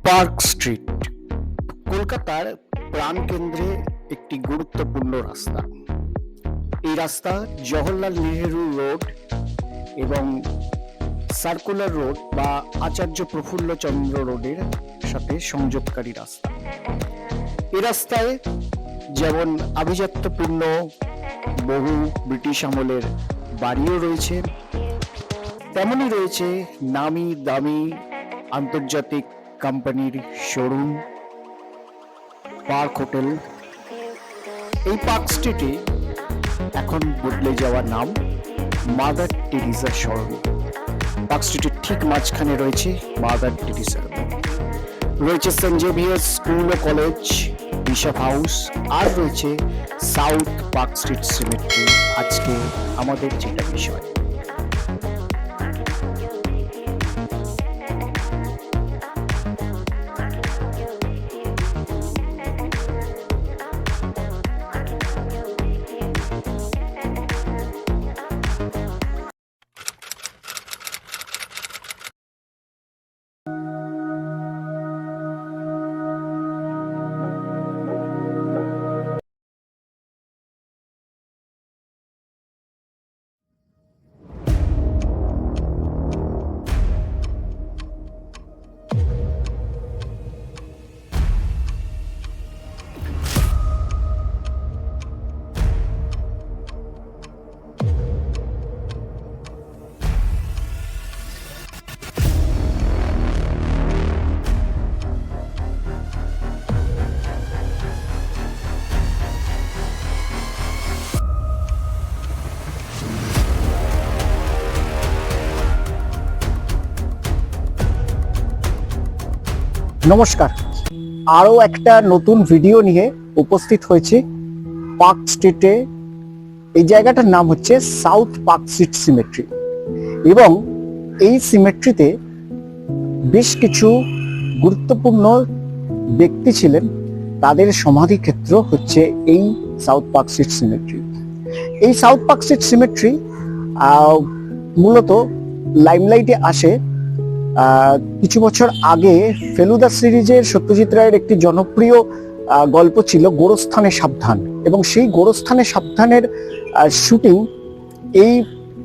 Park street কলকাতার প্রাণকেন্দ্রে একটি গুরুত্বপূর্ণ রাস্তা। এই রাস্তা জওহরলাল নেহেরু রোড এবং সার্কুলার রোড বা আচার্য প্রফুল্লচন্দ্র রোডের সাথে সংযোগকারী রাস্তা। এই রাস্তায় যেমন আভিজাত্যপূর্ণ বহু ব্রিটিশ আমলের বাড়িও রয়েছে, তেমনই রয়েছে নামি দামি আন্তর্জাতিক কোম্পানির শোরুম, পার্ক হোটেল। এই পার্ক স্ট্রিটে এখন বদলে যাওয়া নাম মাদার টেরিজা সরণি। পার্ক স্ট্রিটের ঠিক মাঝখানে রয়েছে মাদার টেরিজা, রয়েছে সেন্ট জেভিয়ার্স স্কুল ও কলেজ, বিশপ হাউস, আর রয়েছে সাউথ পার্ক স্ট্রিট সিমেট্রি। আজকে আমাদের যেটা বিষয়, নমস্কার। আরো একটা নতুন ভিডিও নিয়ে উপস্থিত হয়েছি পার্ক স্ট্রিটে। এই জায়গাটার নাম হচ্ছে সাউথ পার্ক স্ট্রিট সিমেট্রি এবং এই সিমেট্রিতে বেশ কিছু গুরুত্বপূর্ণ ব্যক্তি ছিলেন, তাদের সমাধি ক্ষেত্র হচ্ছে এই সাউথ পার্ক স্ট্রিট সিমেট্রি। এই সাউথ পার্ক স্ট্রিট সিমেট্রি মূলত লাইমলাইটে আসে কিছু বছর আগে। ফেলুদা সিরিজের সত্যজিৎ রায়ের একটি জনপ্রিয় গল্প ছিল গোরস্থানে সাবধান, এবং সেই গোরস্থানে সাবধানের শুটিং এই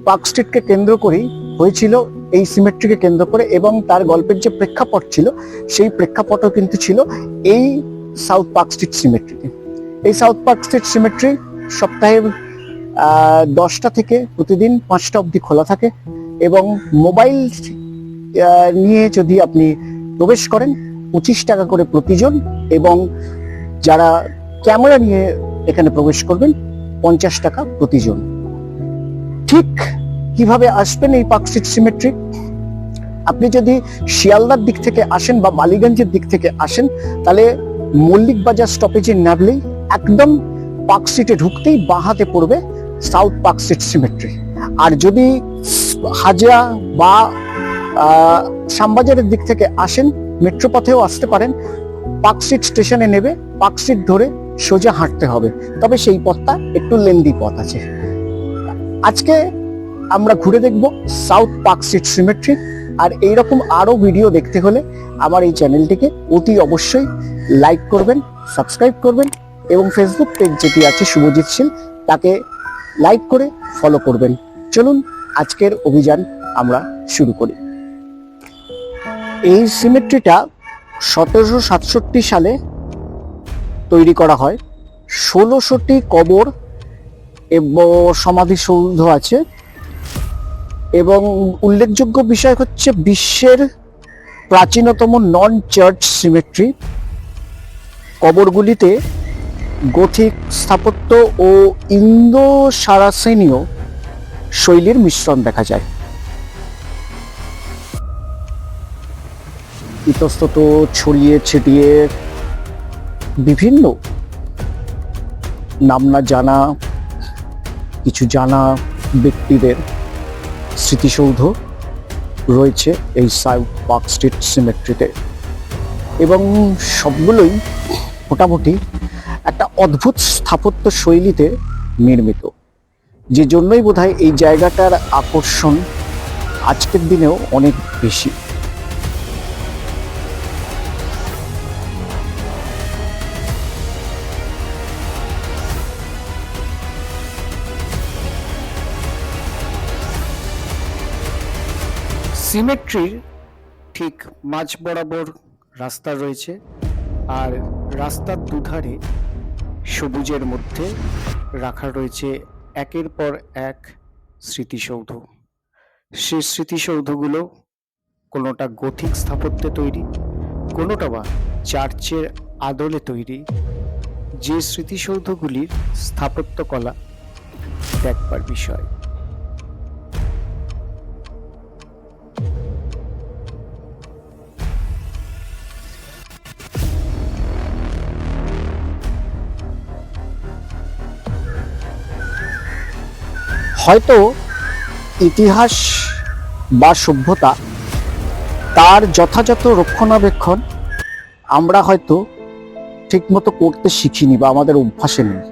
পার্ক স্ট্রিটকে কেন্দ্র করেই হয়েছিল, এই সিমেট্রিকে কেন্দ্র করে, এবং তার গল্পের যে প্রেক্ষাপট ছিল সেই প্রেক্ষাপটও কিন্তু ছিল এই সাউথ পার্ক স্ট্রিট সিমেট্রিতে। এই সাউথ পার্ক স্ট্রিট সিমেট্রি সপ্তাহে 10টা থেকে প্রতিদিন 5টা অবধি খোলা থাকে, এবং মোবাইল নিয়ে যদি আপনি প্রবেশ করেন 25 টাকা করে প্রতিজন, এবং যারা ক্যামেরা নিয়ে এখানে প্রবেশ করবেন 50 টাকা প্রতিজন। ঠিক কিভাবে আসবেন এই পার্ক স্ট্রিট সিমেট্রি? আপনি যদি শিয়ালদার দিক থেকে আসেন বা বালিগঞ্জের দিক থেকে আসেন, তাহলে মল্লিক বাজার স্টপেজে নামলেই একদম পার্ক স্ট্রিটে ঢুকতেই বাঁ হাতে পড়বে সাউথ পার্ক স্ট্রিট সিমেট্রি। আর যদি হাজরা বা শ্যামবাজারের দিক থেকে আসেন, মেট্রো পথেও আসতে পারেন, পার্ক স্ট্রিট স্টেশনে নেবে, পার্ক স্ট্রিট ধরে সোজা হাঁটতে হবে, তবে সেই পথটা একটু লেন্দি পথ আছে। আজকে আমরা ঘুরে দেখব সাউথ পার্ক স্ট্রিট সিমেট্রি। আর এইরকম আরো ভিডিও দেখতে হলে আমার এই চ্যানেলটিকে অতি অবশ্যই লাইক করবেন, সাবস্ক্রাইব করবেন, এবং ফেসবুক পেজ যেটি আছে শুভজিৎ শীল, তাকে লাইক করে ফলো করবেন। চলুন আজকের অভিযান আমরা শুরু করি। এই সিমেট্রিটা 1767 সালে তৈরি করা হয়। 1600টি কবর এবং সমাধিসৌধ আছে, এবং উল্লেখযোগ্য বিষয় হচ্ছে বিশ্বের প্রাচীনতম নন চার্চ সিমেট্রি। কবরগুলিতে গথিক স্থাপত্য ও ইন্দো সারাসেনীয় শৈলীর মিশ্রণ দেখা যায়। ইতস্তত ছড়িয়ে ছিটিয়ে বিভিন্ন নাম না জানা, কিছু জানা ব্যক্তিদের স্মৃতিসৌধ রয়েছে এই সাউথ পার্ক স্ট্রিট সিমেট্রিতে, এবং সবগুলোই মোটামুটি একটা অদ্ভুত স্থাপত্য শৈলীতে নির্মিত, যে জন্যই বোধহয় এই জায়গাটার আকর্ষণ আজকের দিনেও অনেক বেশি। সিমেট্রির ঠিক মাঝ বরাবর রাস্তা রয়েছে, আর রাস্তার দুধারে সবুজের মধ্যে রাখা রয়েছে একের পর এক স্মৃতিসৌধ। সেই স্মৃতিসৌধগুলো কোনোটা গথিক স্থাপত্যে তৈরি, কোনোটা বা চার্চের আদলে তৈরি। যে স্মৃতিসৌধগুলির স্থাপত্যকলা দেখবার বিষয়। হয়তো ইতিহাস বা সভ্যতা তার যথাযথ রক্ষণাবেক্ষণ আমরা হয়তো ঠিকমতো করতে শিখিনি বা আমাদের অভ্যাসে নেই।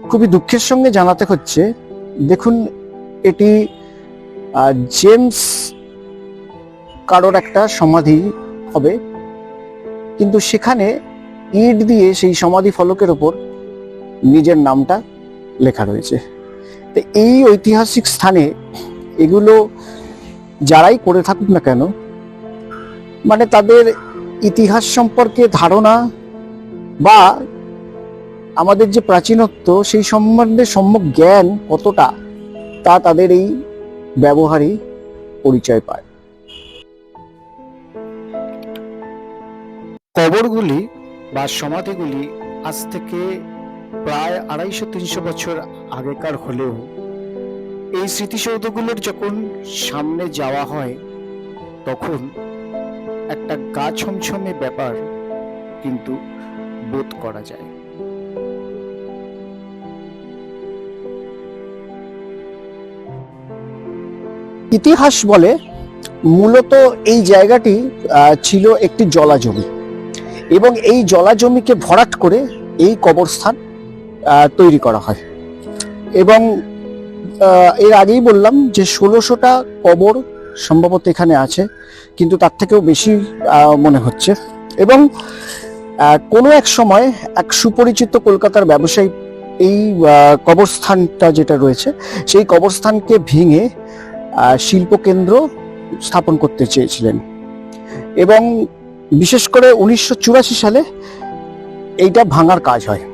খুবই দুঃখের সঙ্গে জানাতে হচ্ছে, দেখুন এটি জেমস কারোর একটা সমাধি হবে, কিন্তু সেখানে ইট দিয়ে সেই সমাধি ফলকের ওপর নিজের নামটা লেখা রয়েছে। তো এই ঐতিহাসিক স্থানে এগুলো যারাই করে থাকুক না কেন, মানে তাদের ইতিহাস সম্পর্কে ধারণা বা আমাদের যে প্রাচীনত্ব সেই সম্বন্ধে সম্যক জ্ঞান কতটা, তা তাদের এই ব্যবহারই পরিচয় পায়। কবরগুলি বা সমাধিগুলি আজ থেকে প্রায় 250-300 বছর আগেকার হলেও এই স্মৃতিসৌধগুলোর যখন সামনে যাওয়া হয় তখন একটা গা ছমছমে ব্যাপার কিন্তু বোধ করা যায়। ইতিহাস বলে মূলত এই জায়গাটি ছিল একটি জলাজমি, এবং এই জলাজমিকে ভরাট করে এই কবরস্থান তৈরি করা হয়। এবং এর আগেই বললাম যে 1600টা কবর সম্ভবত এখানে আছে, কিন্তু তার থেকেও বেশি মনে হচ্ছে। এবং কোনো এক সময় এক সুপরিচিত কলকাতার ব্যবসায়ী এই কবরস্থানটা যেটা রয়েছে সেই কবরস্থানকে ভেঙে শিল্পকেন্দ্র স্থাপন করতে চেয়েছিলেন, এবং বিশেষ করে 1984 সালে এইটা ভাঙার কাজ হয়।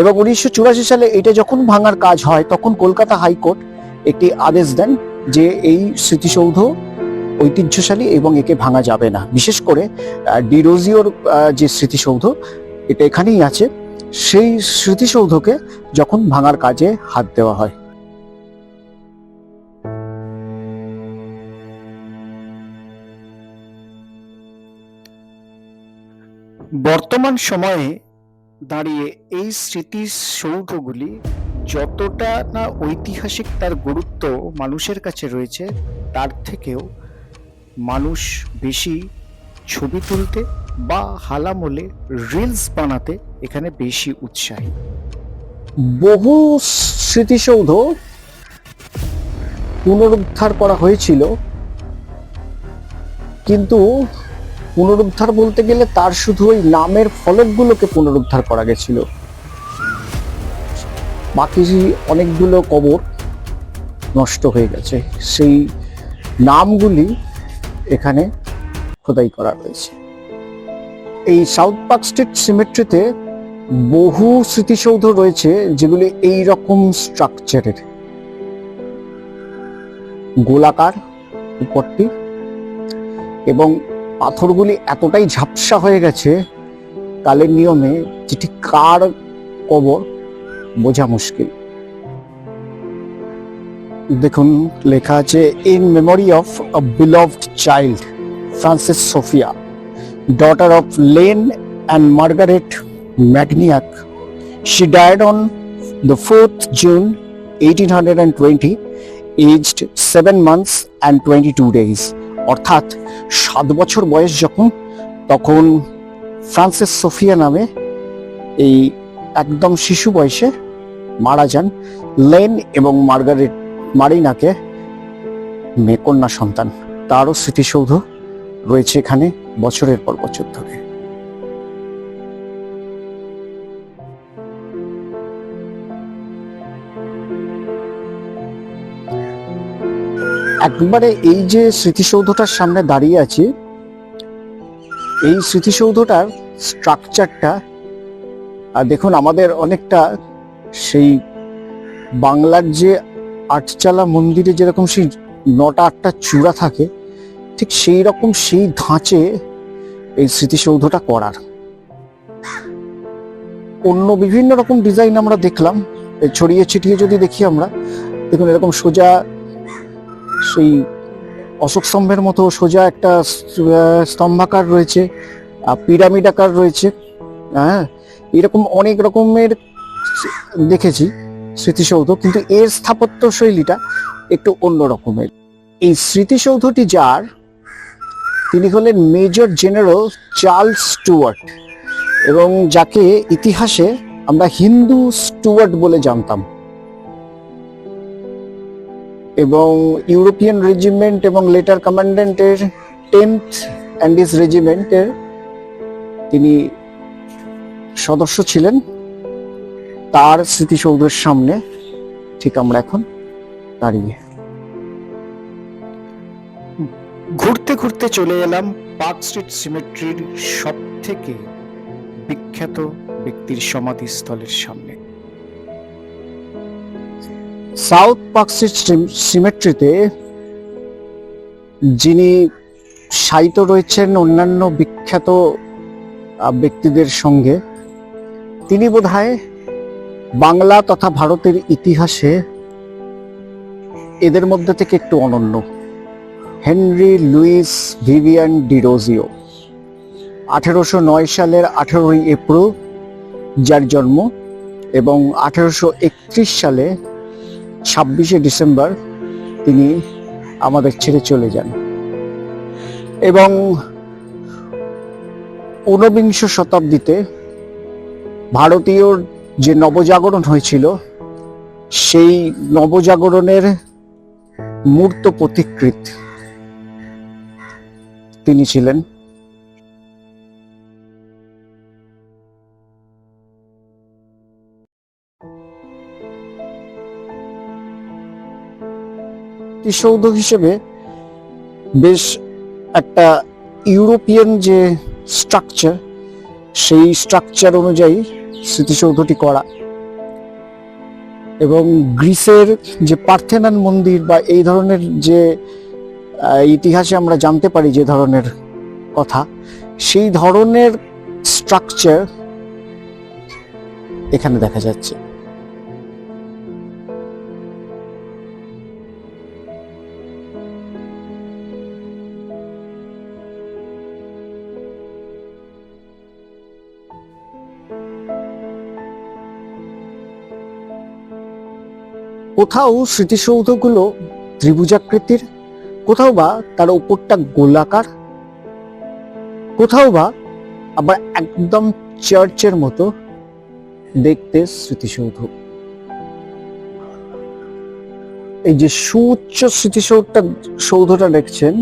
এবং 1984 সালে এটা যখন ভাঙার কাজ হয় তখন কলকাতা হাইকোর্ট একটি আদেশ দেন যে এই স্মৃতিসৌধ ঐতিহ্যশালী এবং একে ভাঙা যাবে না। বিশেষ করে ডিরোজিওর যে স্মৃতিসৌধ এটা এখানেই আছে, সেই স্মৃতিসৌধকে যখন ভাঙার কাজে হাত দেওয়া হয়। বর্তমান সময়ে দাঁড়িয়ে এই স্মৃতিসৌধগুলি যতটা না ঐতিহাসিক তার গুরুত্ব মানুষের কাছে রয়েছে, তার থেকেও মানুষ বেশি ছবি তুলতে বা হালামোলে রিলস বানাতে এখানে বেশি উৎসাহী। বহু স্মৃতিসৌধ পুনরুদ্ধার করা হয়েছিল, কিন্তু পুনরুদ্ধার বলতে গেলে তার শুধু ওই নামের ফলকগুলোকে পুনরুদ্ধার করা গেছিল, বাকি অনেকগুলো কবর নষ্ট হয়ে গেছে। সেই নামগুলি এখানে খোদাই করা রয়েছে। এই সাউথ পার্ক স্ট্রিট সিমেট্রিতে বহু স্মৃতিসৌধ রয়েছে যেগুলি এই রকম স্ট্রাকচারের, গোলাকার উপরটি, এবং পাথরগুলি এতটাই ঝাপসা হয়ে গেছে কালের নিয়মে যেটি কার কবর বোঝা মুশকিল। দেখুন লেখা আছে, in memory of a beloved child Francis Sophia, daughter of Lane and Margaret Magniac. She died on the 4th June 1820, aged 7 months and 22 days. অর্থাৎ 7 বছর বয়স যখন, তখন ফ্রান্সিস সোফিয়া নামে এই একদম শিশু বয়সে মারা যান লেন এবং মার্গারেট মারিনাকে কন্যা সন্তান। তারও স্মৃতিসৌধ রয়েছে এখানে বছরের পর বছর ধরে। একবারে এই যে স্মৃতিসৌধটার সামনে দাঁড়িয়ে আছি, এই স্মৃতিসৌধটার স্ট্রাকচারটা দেখুন, আমাদের অনেকটা সেই বাংলার যে আটচালা মন্দিরে যেরকম সেই 9টা 8টা চূড়া থাকে, ঠিক সেই রকম সেই ধাঁচে এই স্মৃতিসৌধটা করার। অন্য বিভিন্ন রকম ডিজাইন আমরা দেখলাম, ছড়িয়ে ছিটিয়ে যদি দেখি আমরা, দেখুন এরকম সোজা সেই অশোক স্তম্ভের মতো সোজা একটা স্তম্ভাকার রয়েছে, পিরামিড আকার রয়েছে। হ্যাঁ, এরকম অনেক রকমের দেখেছি স্মৃতিসৌধ, কিন্তু এর স্থাপত্য শৈলীটা একটু অন্য রকমের। এই স্মৃতিসৌধটি যার, তিনি হলেন মেজর জেনারেল চার্লস স্টুয়ার্ট, এবং যাকে ইতিহাসে আমরা হিন্দু স্টুয়ার্ট বলে জানতাম। এবং ইউরোপিয়ান রেজিমেন্ট এবং লেটার কমান্ডেন্টের 10th অ্যান্ডিস রেজিমেন্টের তিনি সদস্য ছিলেন। তার স্মৃতিসৌধের সামনে ঠিক আমরা এখন দাঁড়িয়ে। ঘুরতে ঘুরতে চলে এলাম পার্ক স্ট্রিট সিমেট্রির সব থেকে বিখ্যাত ব্যক্তির সমাধিস্থলের সামনে। সাউথ পার্ক স্ট্রিট সিমেট্রিতে যিনি শায়িত রয়েছেন অন্যান্য বিখ্যাত ব্যক্তিদের সঙ্গে, তিনি বোধহয় বাংলা তথা ভারতের ইতিহাসে এদের মধ্যে থেকে একটু অনন্য। হেনরি লুইস ভিভিয়ান ডিরোজিও, 1809 সালের 18ই এপ্রিল যার জন্ম, এবং 1831 সালে 26শে ডিসেম্বর তিনি আমাদের ছেড়ে চলে যান। এবং 19বিংশ শতাব্দীতে ভারতীয় যে নবজাগরণ হয়েছিল, সেই নবজাগরণের মূর্ত প্রতিকৃত তিনি ছিলেন। স্মৃতিসৌধ হিসেবে বেশ একটা ইউরোপিয়ান যে স্ট্রাকচার, সেই স্ট্রাকচার অনুযায়ী স্মৃতিসৌধটি করা, এবং গ্রিসের যে পার্থেনন মন্দির বা এই ধরনের যে ইতিহাসে আমরা জানতে পারি যে ধরনের কথা, সেই ধরনের স্ট্রাকচার এখানে দেখা যাচ্ছে। কোথাও স্মৃতিসৌধগুলো ত্রিভুজাকৃতির, কোথাও বা তার উপরটা গোলাকার, কোথাও বা আবার একদম চার্চের মতো দেখতে স্মৃতিসৌধ। এই যে সুউচ্চ সৌধটা দেখছেন,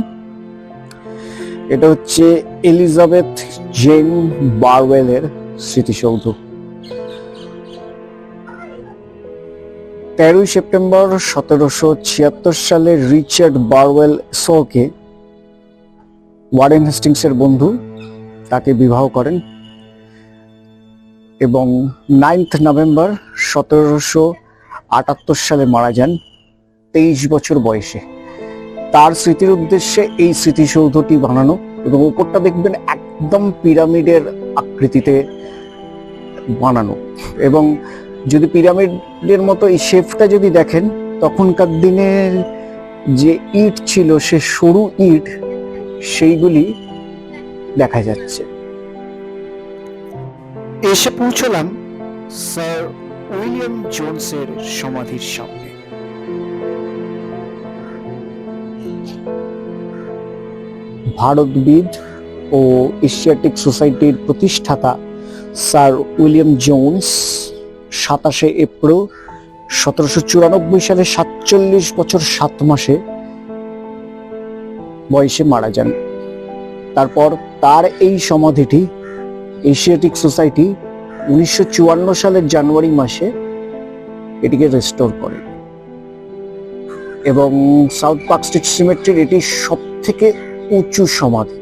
এটা হচ্ছে এলিজাবেথ জেন বারওয়েলের স্মৃতিসৌধ। 13ই সেপ্টেম্বর 1776 সালে রিচার্ড বারওয়েল শোকে, ওয়ারেন হেস্টিংসের বন্ধু, তাকে বিবাহ করেন, এবং 9 নভেম্বর 1778 সালে মারা যান 23 বছর বয়সে। তার স্মৃতির উদ্দেশ্যে এই স্মৃতিসৌধটি বানানো, এবং উপরটা দেখবেন একদম পিরামিডের আকৃতিতে বানানো। এবং যদি পিরামিডের মতো এই শেপটা যদি দেখেন, তখনকার দিনের যে ইট ছিল, সে সরু ইট, সেইগুলি দেখা যাচ্ছে। এসে পৌঁছলাম স্যার উইলিয়াম জোনসের সমাধির সামনে। ভারতবিদ ও এশিয়াটিক সোসাইটির প্রতিষ্ঠাতা স্যার উইলিয়াম জোনস 27শে এপ্রিল 1794 সালে 47 বছর 7 মাসে বয়সে মারা যান। তারপর তার এই সমাধিটি এশিয়াটিক সোসাইটি 1954 সালের জানুয়ারি মাসে এটিকে রেস্টোর করে। এবং সাউথ পার্ক স্ট্রিট সিমেট্রির এটি সব থেকে উঁচু সমাধি।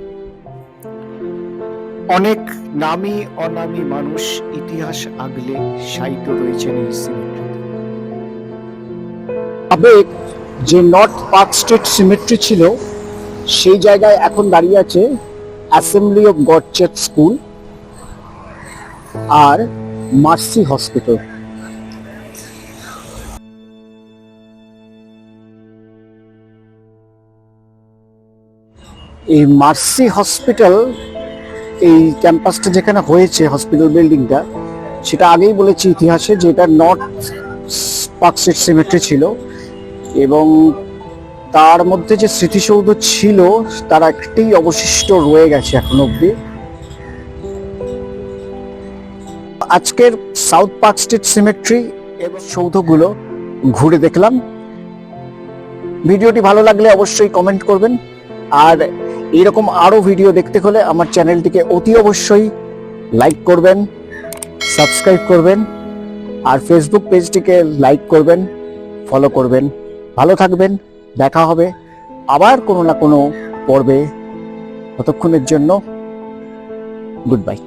অনেক নামী অনামী মানুষ ইতিহাস আগলে শায়িত রয়েছেন এই সিমেট্রিতে। সাবেক যে নর্থ পার্ক স্ট্রিট সিমেট্রি ছিল সেই জায়গায় এখন দাঁড়িয়ে আছে assembly of God church school আর মার্সি হসপিটাল। এই মার্সি হসপিটাল, এই ক্যাম্পাসটা যেখানে হয়েছে হসপিটাল বিল্ডিংটা, সেটা আগেই বলেছি ইতিহাসে যে এটা নর্থ পার্ক স্ট্রিট সিমেট্রি ছিল এবং তার মধ্যে যে স্মৃতিসৌধ ছিল তার একটি অবশিষ্ট রয়ে গেছে এখন অব্দি। আজকের সাউথ পার্ক স্ট্রিট সিমেট্রি এবং সৌধগুলো ঘুরে দেখলাম। ভিডিওটি ভালো লাগলে অবশ্যই কমেন্ট করবেন, আর এরকম আরো ভিডিও দেখতে হলে আমার চ্যানেলটিকে অতি অবশ্যই লাইক করবেন, সাবস্ক্রাইব করবেন, আর ফেসবুক পেজটিকে লাইক করবেন, ফলো করবেন। ভালো থাকবেন, দেখা হবে আবার কোনো না কোনো পর্বে। ততক্ষণের জন্য গুড বাই।